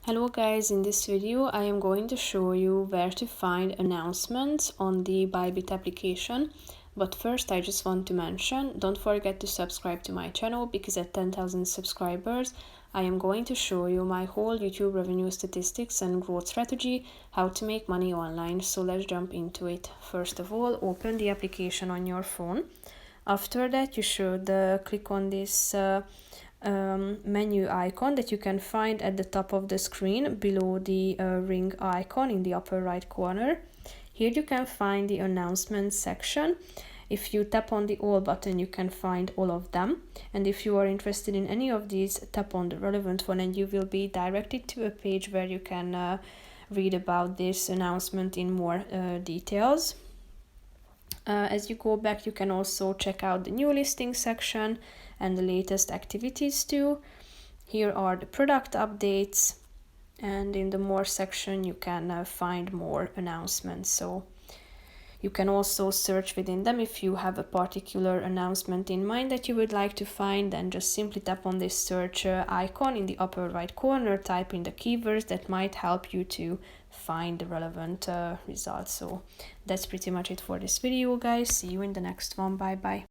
Hello guys, in this video I am going to show you where to find announcements on the Bybit application. But first I just want to mention, don't forget to subscribe to my channel because at 10,000 subscribers I am going to show you my whole YouTube revenue statistics and growth strategy, how to make money online. So let's jump into it. First of all, open the application on your phone. After that you should click on this menu icon that you can find at the top of the screen below the ring icon in the upper right corner. Here you can find the announcements section. If you tap on the all button, you can find all of them. And if you are interested in any of these, tap on the relevant one and you will be directed to a page where you can read about this announcement in more details. As you go back, you can also check out the new listing section and the latest activities too. Here are the product updates, and in the more section you can find more announcements. So you can also search within them. If you have a particular announcement in mind that you would like to find, then just simply tap on this search icon in the upper right corner, type in the keywords that might help you to find the relevant results. So that's pretty much it for this video, guys. See you in the next one. Bye bye.